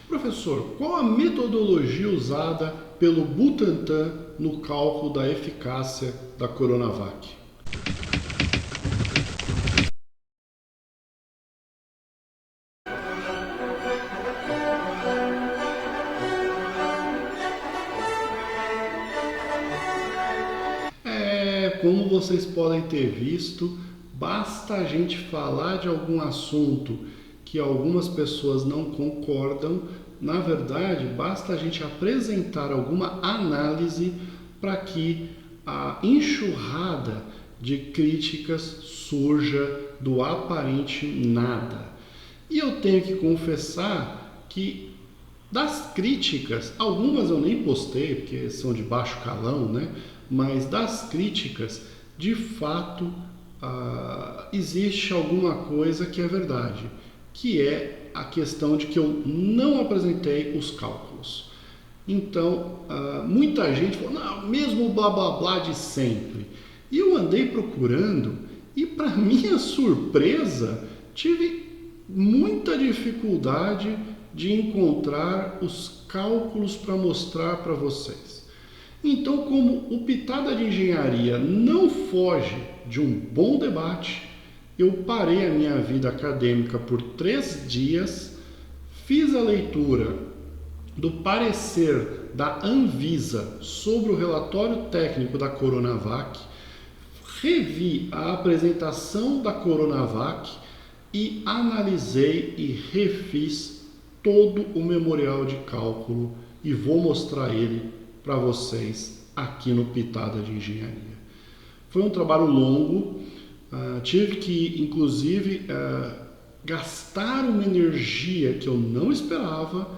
Professor, qual a metodologia usada pelo Butantan no cálculo da eficácia da Coronavac? Como vocês podem ter visto, basta a gente falar de algum assunto que algumas pessoas não concordam. Na verdade, basta a gente apresentar alguma análise para que a enxurrada de críticas surja do aparente nada. E eu tenho que confessar que das críticas, algumas eu nem postei, porque são de baixo calão, né? Mas das críticas, de fato, existe alguma coisa que é verdade, que é a questão de que eu não apresentei os cálculos. Então, muita gente falou, não, mesmo blá blá blá de sempre. E eu andei procurando e, para minha surpresa, tive muita dificuldade de encontrar os cálculos para mostrar para vocês. Então, como o Pitada de Engenharia não foge de um bom debate, eu parei a minha vida acadêmica por 3 dias, fiz a leitura do parecer da Anvisa sobre o relatório técnico da Coronavac, revi a apresentação da Coronavac e analisei e refiz todo o memorial de cálculo e vou mostrar ele para vocês aqui no Pitada de Engenharia. Foi um trabalho longo, tive que inclusive gastar uma energia que eu não esperava,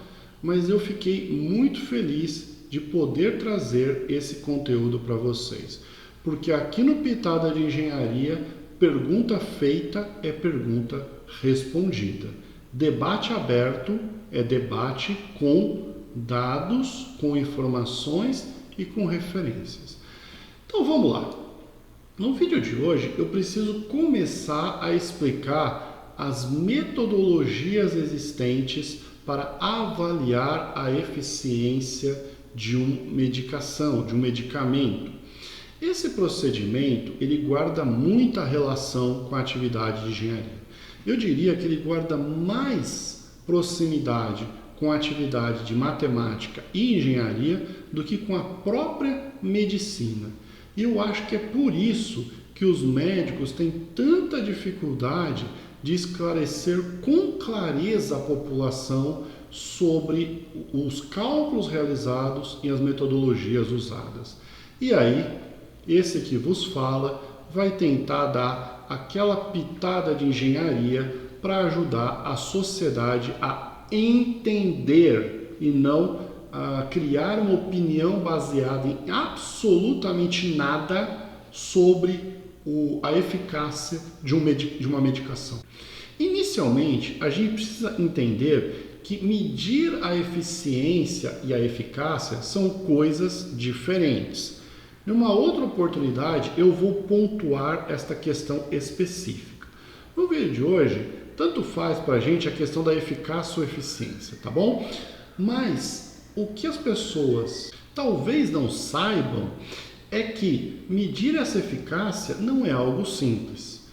mas eu fiquei muito feliz de poder trazer esse conteúdo para vocês, porque aqui no Pitada de Engenharia, pergunta feita é pergunta respondida. Debate aberto é debate com dados, com informações e com referências. Então vamos lá. No vídeo de hoje eu preciso começar a explicar as metodologias existentes para avaliar a eficiência de uma medicação, de um medicamento. Esse procedimento ele guarda muita relação com a atividade de engenharia. Eu diria que ele guarda mais proximidade com a atividade de matemática e engenharia do que com a própria medicina. E eu acho que é por isso que os médicos têm tanta dificuldade de esclarecer com clareza a população sobre os cálculos realizados e as metodologias usadas. E aí, esse que vos fala vai tentar dar aquela pitada de engenharia para ajudar a sociedade a entender e não criar uma opinião baseada em absolutamente nada sobre a eficácia de uma medicação. Inicialmente, a gente precisa entender que medir a eficiência e a eficácia são coisas diferentes. Numa outra oportunidade, eu vou pontuar esta questão específica. No vídeo de hoje, tanto faz para a gente a questão da eficácia ou eficiência, tá bom? Mas o que as pessoas talvez não saibam é que medir essa eficácia não é algo simples.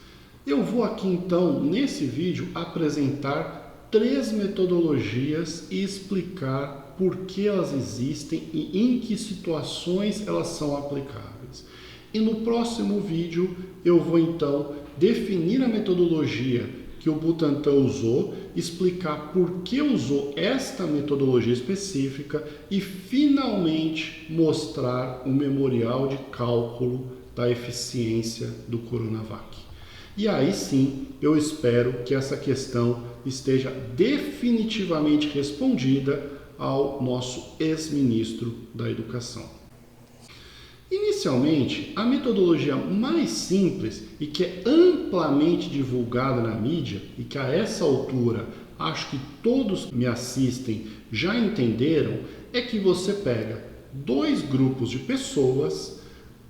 Eu vou aqui então, nesse vídeo, apresentar 3 metodologias e explicar por que elas existem e em que situações elas são aplicáveis. E no próximo vídeo eu vou então definir a metodologia que o Butantan usou, explicar por que usou esta metodologia específica e finalmente mostrar o memorial de cálculo da eficiência do Coronavac. E aí sim, eu espero que essa questão esteja definitivamente respondida ao nosso ex-ministro da Educação. Inicialmente, a metodologia mais simples e que é amplamente divulgada na mídia e que a essa altura acho que todos me assistem já entenderam é que você pega 2 grupos de pessoas,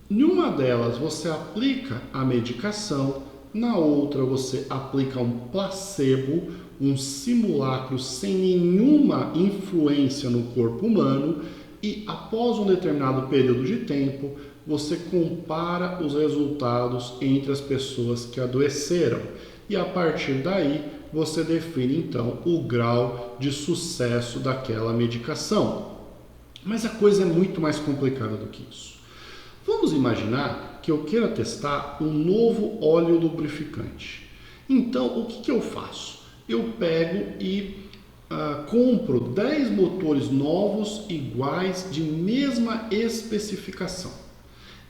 em uma delas você aplica a medicação, na outra você aplica um placebo um simulacro sem nenhuma influência no corpo humano e após um determinado período de tempo, você compara os resultados entre as pessoas que adoeceram e a partir daí você define então o grau de sucesso daquela medicação. Mas a coisa é muito mais complicada do que isso. Vamos imaginar que eu queira testar um novo óleo lubrificante. Então, o que eu faço? Eu pego e compro 10 motores novos iguais de mesma especificação.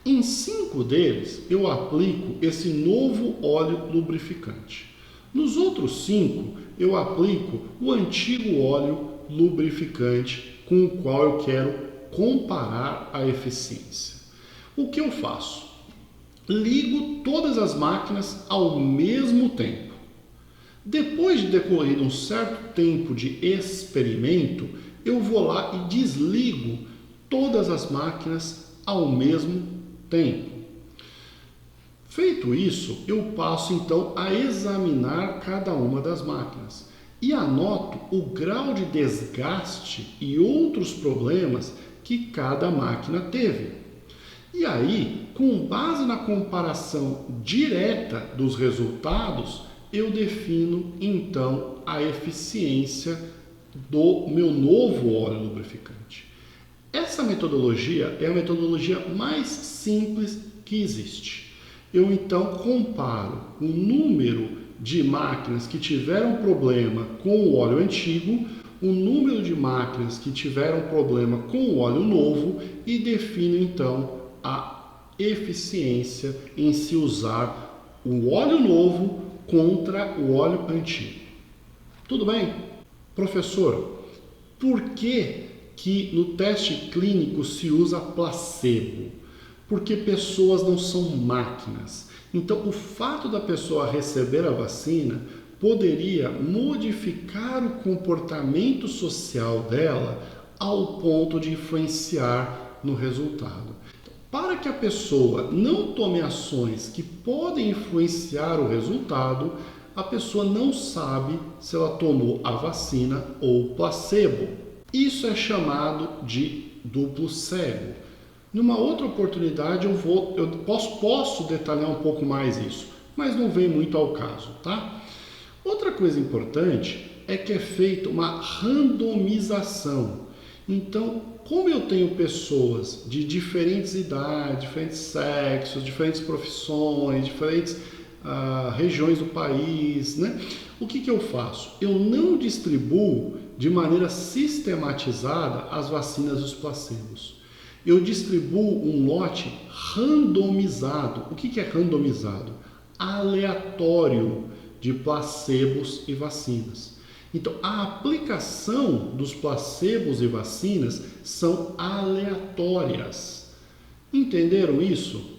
Em 5 deles, eu aplico esse novo óleo lubrificante. Nos outros 5, eu aplico o antigo óleo lubrificante com o qual eu quero comparar a eficiência. O que eu faço? Ligo todas as máquinas ao mesmo tempo. Depois de decorrer um certo tempo de experimento, eu vou lá e desligo todas as máquinas ao mesmo tempo. Feito isso, eu passo então a examinar cada uma das máquinas e anoto o grau de desgaste e outros problemas que cada máquina teve. E aí, com base na comparação direta dos resultados, eu defino então a eficiência do meu novo óleo lubrificante. Essa metodologia é a metodologia mais simples que existe. Eu então comparo o número de máquinas que tiveram problema com o óleo antigo, o número de máquinas que tiveram problema com o óleo novo e defino então a eficiência em se usar o óleo novo contra o óleo antigo. Tudo bem? Professor, por que no teste clínico se usa placebo? Porque pessoas não são máquinas. Então, o fato da pessoa receber a vacina poderia modificar o comportamento social dela ao ponto de influenciar no resultado. Para que a pessoa não tome ações que podem influenciar o resultado, a pessoa não sabe se ela tomou a vacina ou placebo. Isso é chamado de duplo cego. Numa outra oportunidade eu posso detalhar um pouco mais isso, mas não vem muito ao caso, tá? Outra coisa importante é que é feita uma randomização. Então, como eu tenho pessoas de diferentes idades, diferentes sexos, diferentes profissões, diferentes regiões do país, né? O que eu faço? Eu não distribuo de maneira sistematizada as vacinas e os placebos. Eu distribuo um lote randomizado. O que é randomizado? Aleatório de placebos e vacinas. Então, a aplicação dos placebos e vacinas são aleatórias. Entenderam isso?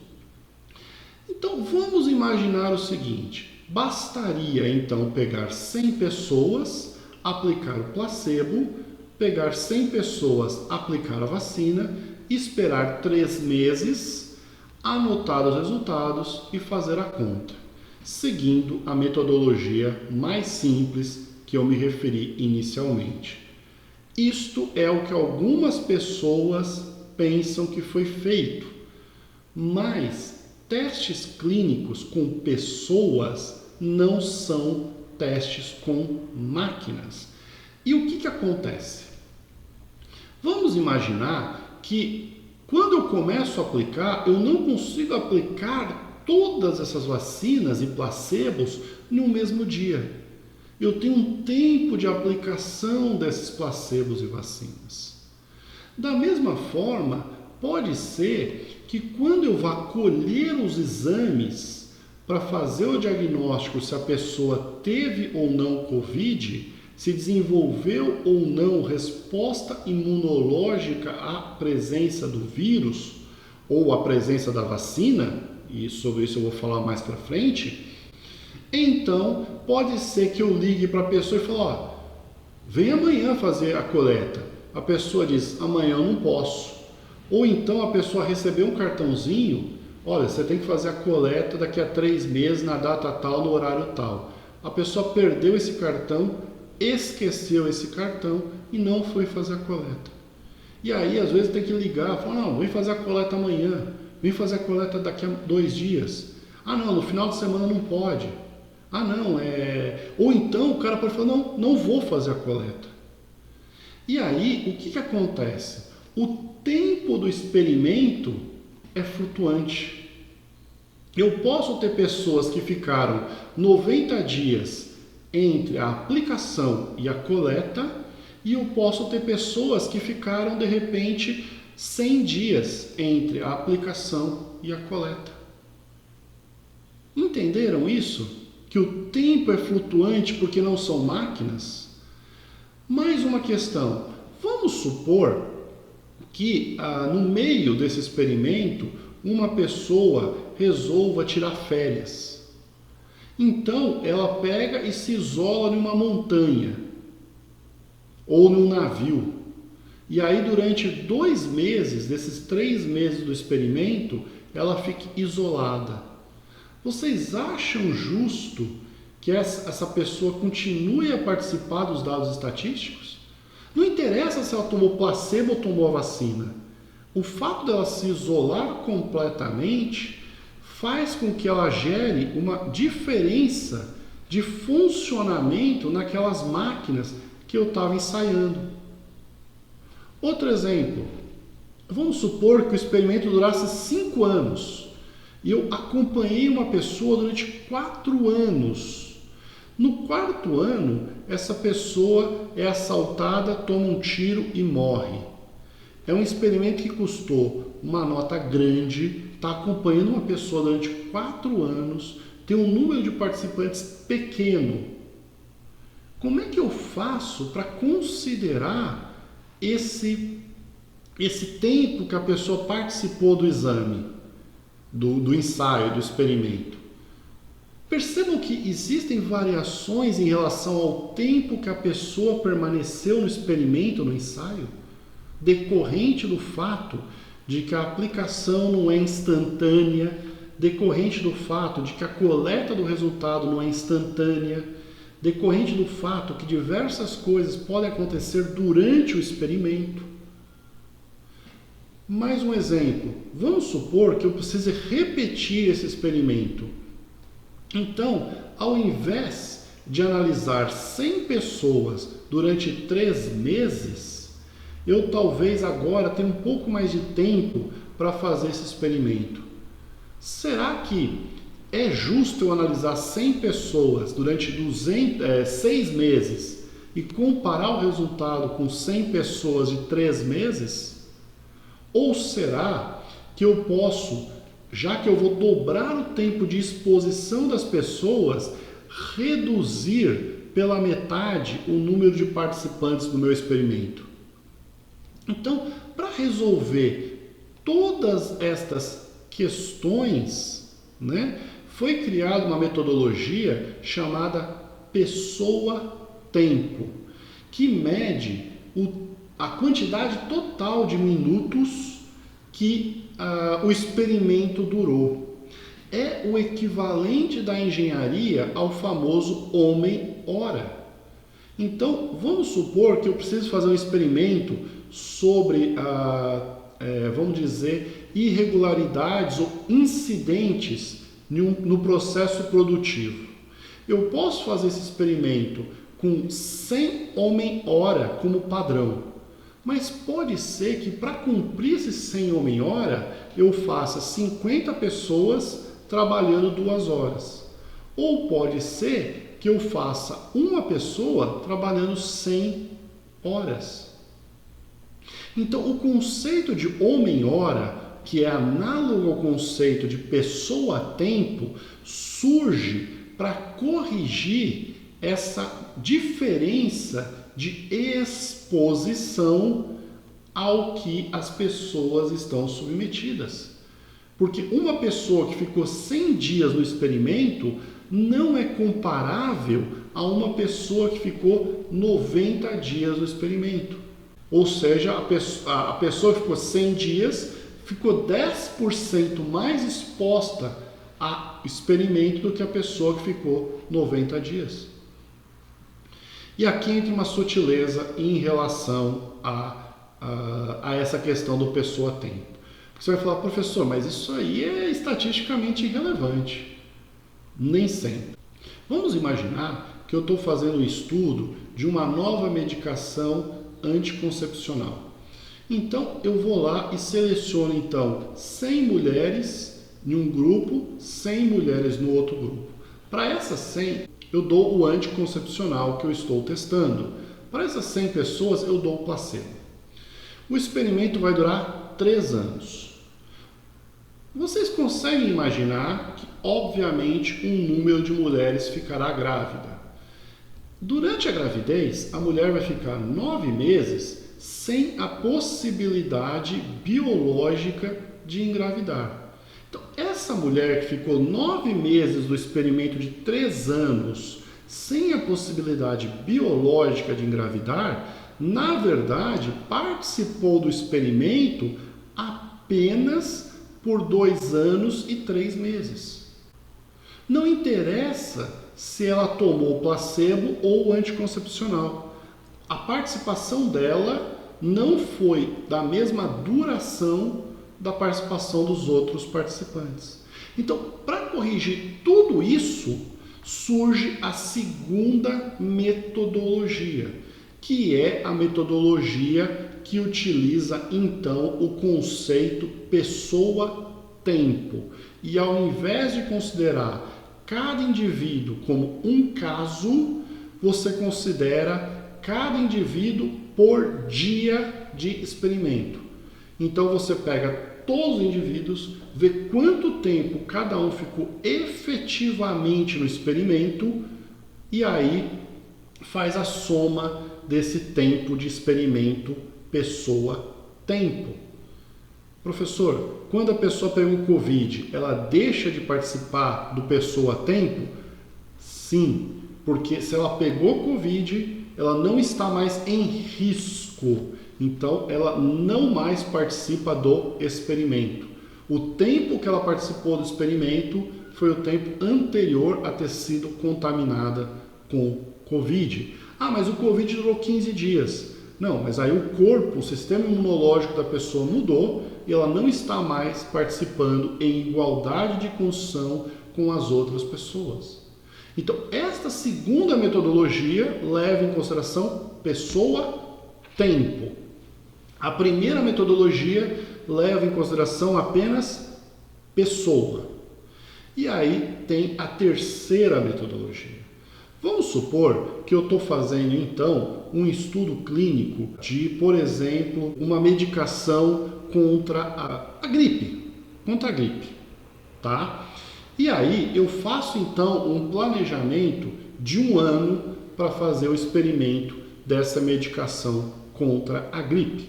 Então, vamos imaginar o seguinte. Bastaria, então, pegar 100 pessoas, aplicar o placebo, pegar 100 pessoas, aplicar a vacina, esperar 3 meses, anotar os resultados e fazer a conta, seguindo a metodologia mais simples que eu me referi inicialmente. Isto é o que algumas pessoas pensam que foi feito, mas testes clínicos com pessoas não são testes com máquinas. E o que acontece? Vamos imaginar que quando eu começo a aplicar, eu não consigo aplicar todas essas vacinas e placebos no mesmo dia. Eu tenho um tempo de aplicação desses placebos e vacinas. Da mesma forma, pode ser que quando eu vá colher os exames para fazer o diagnóstico se a pessoa teve ou não Covid, se desenvolveu ou não resposta imunológica à presença do vírus ou à presença da vacina, e sobre isso eu vou falar mais para frente, então pode ser que eu ligue para a pessoa e fale, vem amanhã fazer a coleta. A pessoa diz, amanhã eu não posso. Ou então a pessoa recebeu um cartãozinho, olha, você tem que fazer a coleta daqui a 3 meses, na data tal, no horário tal. A pessoa perdeu esse cartão, esqueceu esse cartão e não foi fazer a coleta. E aí, às vezes, tem que ligar, falar, não, vem fazer a coleta amanhã, vem fazer a coleta daqui a 2 dias. Ah, não, no final de semana não pode. Ah, não, Ou então o cara pode falar, não, não vou fazer a coleta. E aí, o que acontece? O tempo do experimento é flutuante. Eu posso ter pessoas que ficaram 90 dias entre a aplicação e a coleta, e eu posso ter pessoas que ficaram, de repente, 100 dias entre a aplicação e a coleta. Entenderam isso? Que o tempo é flutuante porque não são máquinas? Mais uma questão. Vamos supor que no meio desse experimento uma pessoa resolva tirar férias. Então ela pega e se isola numa montanha ou num navio. E aí durante 2 meses, desses 3 meses do experimento, ela fica isolada. Vocês acham justo que essa pessoa continue a participar dos dados estatísticos? Não interessa se ela tomou placebo ou tomou a vacina. O fato dela se isolar completamente faz com que ela gere uma diferença de funcionamento naquelas máquinas que eu estava ensaiando. Outro exemplo. Vamos supor que o experimento durasse 5 anos. E eu acompanhei uma pessoa durante 4 anos. No 4º ano, essa pessoa é assaltada, toma um tiro e morre. É um experimento que custou uma nota grande, está acompanhando uma pessoa durante 4 anos, tem um número de participantes pequeno. Como é que eu faço para considerar esse tempo que a pessoa participou do exame? Do ensaio, do experimento. Percebam que existem variações em relação ao tempo que a pessoa permaneceu no experimento, no ensaio, decorrente do fato de que a aplicação não é instantânea, decorrente do fato de que a coleta do resultado não é instantânea, decorrente do fato que diversas coisas podem acontecer durante o experimento. Mais um exemplo. Vamos supor que eu precise repetir esse experimento. Então, ao invés de analisar 100 pessoas durante 3 meses, eu talvez agora tenha um pouco mais de tempo para fazer esse experimento. Será que é justo eu analisar 100 pessoas durante 6 meses e comparar o resultado com 100 pessoas de 3 meses? Ou será que eu posso, já que eu vou dobrar o tempo de exposição das pessoas, reduzir pela metade o número de participantes do meu experimento? Então, para resolver todas estas questões, foi criada uma metodologia chamada pessoa-tempo, que mede a quantidade total de minutos que o experimento durou. É o equivalente da engenharia ao famoso homem-hora. Então, vamos supor que eu preciso fazer um experimento sobre, vamos dizer, irregularidades ou incidentes no processo produtivo. Eu posso fazer esse experimento com 100 homem-hora como padrão. Mas pode ser que para cumprir esses 100 homem-hora, eu faça 50 pessoas trabalhando 2 horas. Ou pode ser que eu faça uma pessoa trabalhando 100 horas. Então, o conceito de homem-hora, que é análogo ao conceito de pessoa-tempo, surge para corrigir essa diferença de exposição ao que as pessoas estão submetidas. Porque uma pessoa que ficou 100 dias no experimento não é comparável a uma pessoa que ficou 90 dias no experimento. Ou seja, a pessoa que ficou 100 dias ficou 10% mais exposta a experimento do que a pessoa que ficou 90 dias. E aqui entra uma sutileza em relação a essa questão do pessoa-tempo. Você vai falar, professor, mas isso aí é estatisticamente irrelevante. Nem sempre. Vamos imaginar que eu estou fazendo um estudo de uma nova medicação anticoncepcional. Então, eu vou lá e seleciono, então, 100 mulheres em um grupo, 100 mulheres no outro grupo. Para essas 100, eu dou o anticoncepcional que eu estou testando. Para essas 100 pessoas, eu dou o placebo. O experimento vai durar 3 anos. Vocês conseguem imaginar que, obviamente, um número de mulheres ficará grávida. Durante a gravidez, a mulher vai ficar 9 meses sem a possibilidade biológica de engravidar. Então, essa mulher que ficou 9 meses do experimento de 3 anos sem a possibilidade biológica de engravidar, na verdade, participou do experimento apenas por 2 anos e 3 meses. Não interessa se ela tomou placebo ou anticoncepcional. A participação dela não foi da mesma duração da participação dos outros participantes. Então, para corrigir tudo isso, surge a segunda metodologia, que é a metodologia que utiliza então o conceito pessoa-tempo. E ao invés de considerar cada indivíduo como um caso, você considera cada indivíduo por dia de experimento. Então você pega todos os indivíduos, vê quanto tempo cada um ficou efetivamente no experimento e aí faz a soma desse tempo de experimento pessoa-tempo. Professor, quando a pessoa pega o Covid, ela deixa de participar do pessoa-tempo? Sim, porque se ela pegou Covid, ela não está mais em risco. Então, ela não mais participa do experimento. O tempo que ela participou do experimento foi o tempo anterior a ter sido contaminada com Covid. Ah, mas o Covid durou 15 dias. Não, mas aí o corpo, o sistema imunológico da pessoa mudou e ela não está mais participando em igualdade de condição com as outras pessoas. Então, esta segunda metodologia leva em consideração pessoa-tempo. A primeira metodologia leva em consideração apenas pessoa. E aí tem a terceira metodologia. Vamos supor que eu estou fazendo então um estudo clínico de, por exemplo, uma medicação contra a gripe, tá? E aí eu faço então um planejamento de 1 ano para fazer o experimento dessa medicação contra a gripe.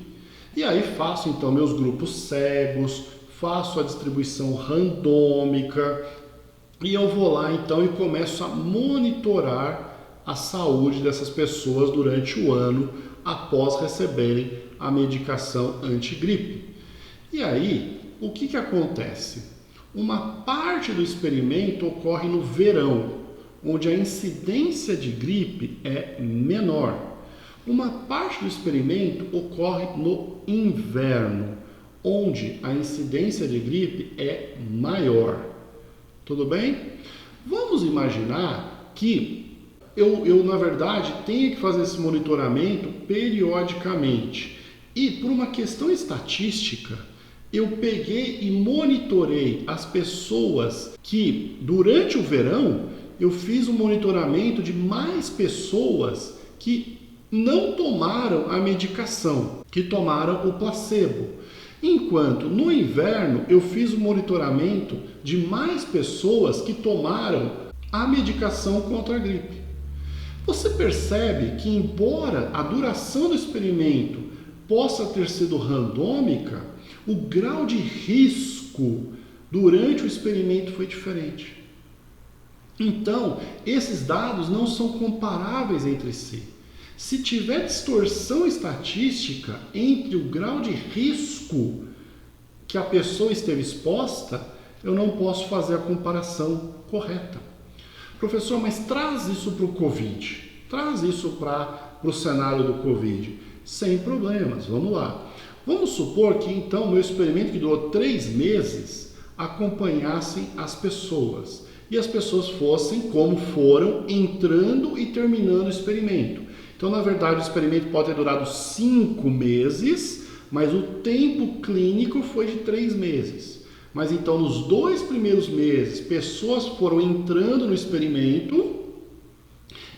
E aí faço então meus grupos cegos, faço a distribuição randômica e eu vou lá então e começo a monitorar a saúde dessas pessoas durante o ano após receberem a medicação antigripe. E aí, o que acontece? Uma parte do experimento ocorre no verão, onde a incidência de gripe é menor. Uma parte do experimento ocorre no inverno, onde a incidência de gripe é maior. Tudo bem? Vamos imaginar que eu na verdade, tenha que fazer esse monitoramento periodicamente. E por uma questão estatística, eu peguei e monitorei as pessoas que, durante o verão, eu fiz um monitoramento de mais pessoas que não tomaram a medicação, que tomaram o placebo. Enquanto no inverno eu fiz um monitoramento de mais pessoas que tomaram a medicação contra a gripe. Você percebe que, embora a duração do experimento possa ter sido randômica, o grau de risco durante o experimento foi diferente. Então, esses dados não são comparáveis entre si. Se tiver distorção estatística entre o grau de risco que a pessoa esteve exposta eu não posso fazer a comparação correta. Professor, mas traz isso para o Covid, traz isso para o cenário do Covid. Sem problemas, vamos lá. Vamos supor que então meu experimento que durou 3 meses acompanhassem as pessoas e as pessoas fossem como foram entrando e terminando o experimento. Então, na verdade, o experimento pode ter durado 5 meses, mas o tempo clínico foi de 3 meses. Mas então, nos 2 primeiros meses, pessoas foram entrando no experimento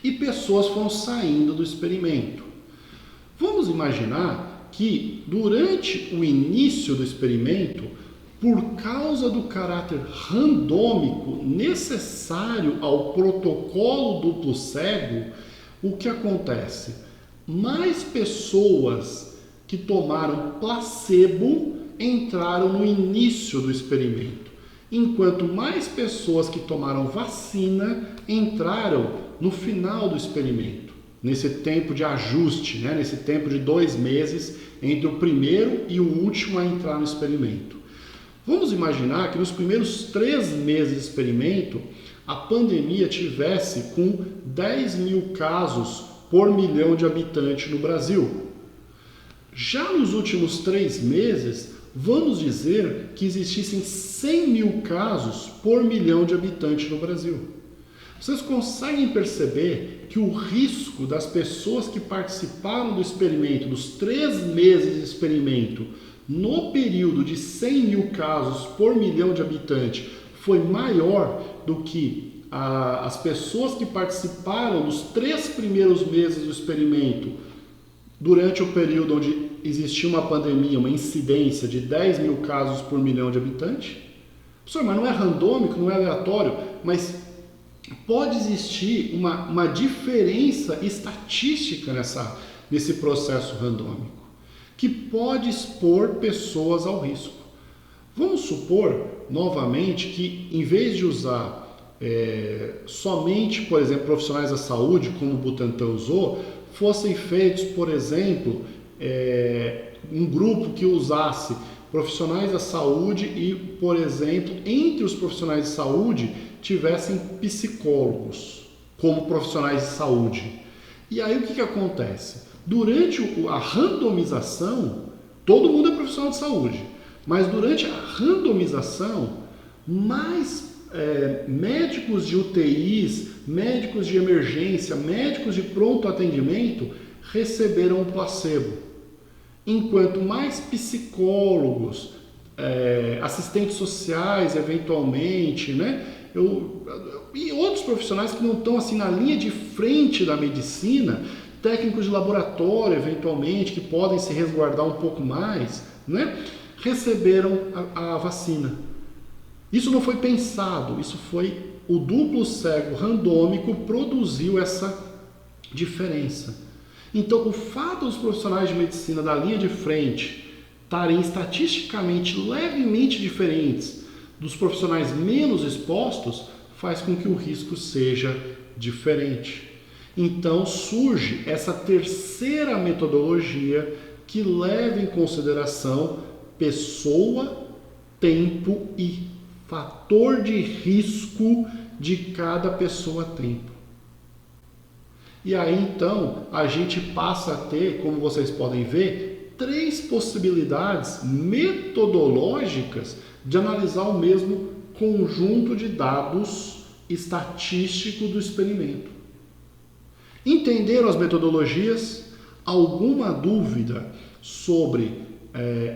e pessoas foram saindo do experimento. Vamos imaginar que durante o início do experimento, por causa do caráter randômico necessário ao protocolo duplo cego, o que acontece? Mais pessoas que tomaram placebo entraram no início do experimento, enquanto mais pessoas que tomaram vacina entraram no final do experimento, nesse tempo de ajuste, nesse tempo de 2 meses entre o primeiro e o último a entrar no experimento. Vamos imaginar que nos primeiros 3 meses de experimento, a pandemia tivesse com 10 mil casos por milhão de habitantes no Brasil. Já nos últimos 3 meses, vamos dizer que existissem 100 mil casos por milhão de habitantes no Brasil. Vocês conseguem perceber que o risco das pessoas que participaram do experimento, dos 3 meses de experimento, no período de 100 mil casos por milhão de habitantes, foi maior do que as pessoas que participaram dos 3 primeiros meses do experimento, durante o período onde existia uma pandemia, uma incidência de 10 mil casos por milhão de habitantes? Professor, mas não é randômico, não é aleatório, mas pode existir uma diferença estatística nesse processo randômico, que pode expor pessoas ao risco. Vamos supor, novamente, que em vez de usar somente, por exemplo, profissionais da saúde, como o Butantan usou, fossem feitos, por exemplo, um grupo que usasse profissionais da saúde e, por exemplo, entre os profissionais de saúde tivessem psicólogos como profissionais de saúde. E aí o que acontece? Durante a randomização, todo mundo é profissional de saúde, mas durante a randomização, mais médicos de UTIs, médicos de emergência, médicos de pronto atendimento receberam o placebo, enquanto mais psicólogos, assistentes sociais, eventualmente, e outros profissionais que não estão assim na linha de frente da medicina, técnicos de laboratório, eventualmente, que podem se resguardar um pouco mais, receberam a vacina. Isso não foi pensado, isso foi o duplo cego randômico produziu essa diferença. Então, o fato dos profissionais de medicina da linha de frente estarem estatisticamente levemente diferentes dos profissionais menos expostos faz com que o risco seja diferente. Então, surge essa terceira metodologia que leva em consideração pessoa, tempo e fator de risco de cada pessoa-tempo. E aí, então, a gente passa a ter, como vocês podem ver, 3 possibilidades metodológicas de analisar o mesmo conjunto de dados estatísticos do experimento. Entenderam as metodologias? Alguma dúvida sobre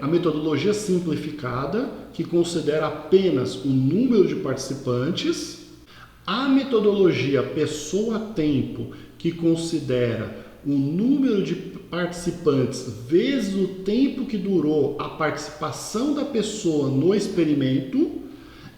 a metodologia simplificada, que considera apenas o número de participantes, a metodologia pessoa-tempo, que considera o número de participantes vezes o tempo que durou a participação da pessoa no experimento,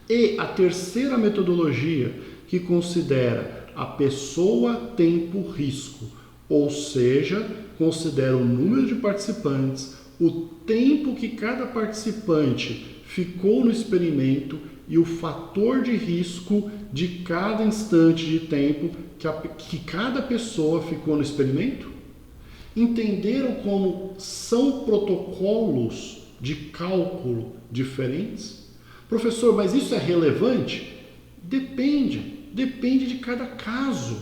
e a terceira metodologia, que considera a pessoa, tempo, risco, ou seja, considera o número de participantes, o tempo que cada participante ficou no experimento e o fator de risco de cada instante de tempo que cada pessoa ficou no experimento? Entenderam como são protocolos de cálculo diferentes? Professor, mas isso é relevante? Depende de cada caso.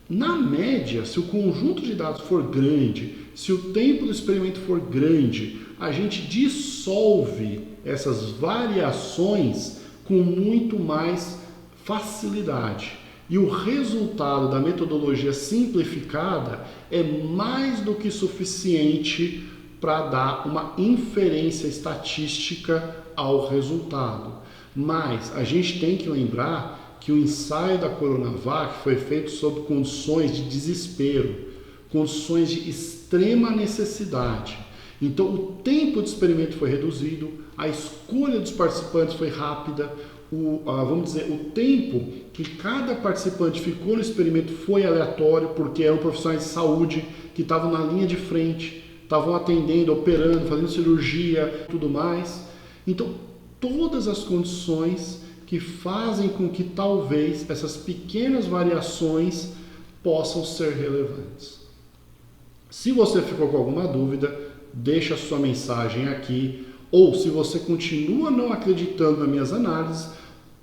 Na média, se o conjunto de dados for grande, se o tempo do experimento for grande, a gente dissolve essas variações com muito mais facilidade. E o resultado da metodologia simplificada é mais do que suficiente para dar uma inferência estatística ao resultado. Mas a gente tem que lembrar que o ensaio da Coronavac foi feito sob condições de desespero, condições de extrema necessidade. Então o tempo de experimento foi reduzido, a escolha dos participantes foi rápida, o tempo que cada participante ficou no experimento foi aleatório, porque eram profissionais de saúde que estavam na linha de frente, estavam atendendo, operando, fazendo cirurgia, tudo mais. Então, todas as condições que fazem com que talvez essas pequenas variações possam ser relevantes. Se você ficou com alguma dúvida, deixa a sua mensagem aqui, ou se você continua não acreditando nas minhas análises,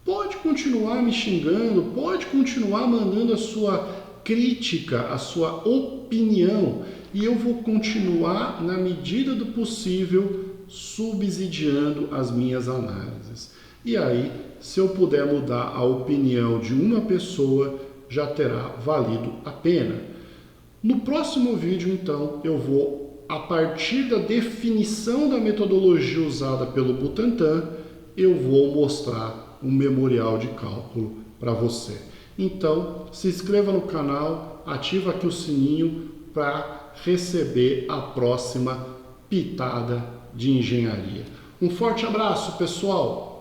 pode continuar me xingando, pode continuar mandando a sua crítica, a sua opinião, e eu vou continuar, na medida do possível, subsidiando as minhas análises. E aí, se eu puder mudar a opinião de uma pessoa, já terá valido a pena. No próximo vídeo, então, eu vou, a partir da definição da metodologia usada pelo Butantan, eu vou mostrar um memorial de cálculo para você. Então, se inscreva no canal, ativa aqui o sininho para receber a próxima pitada de engenharia. Um forte abraço, pessoal!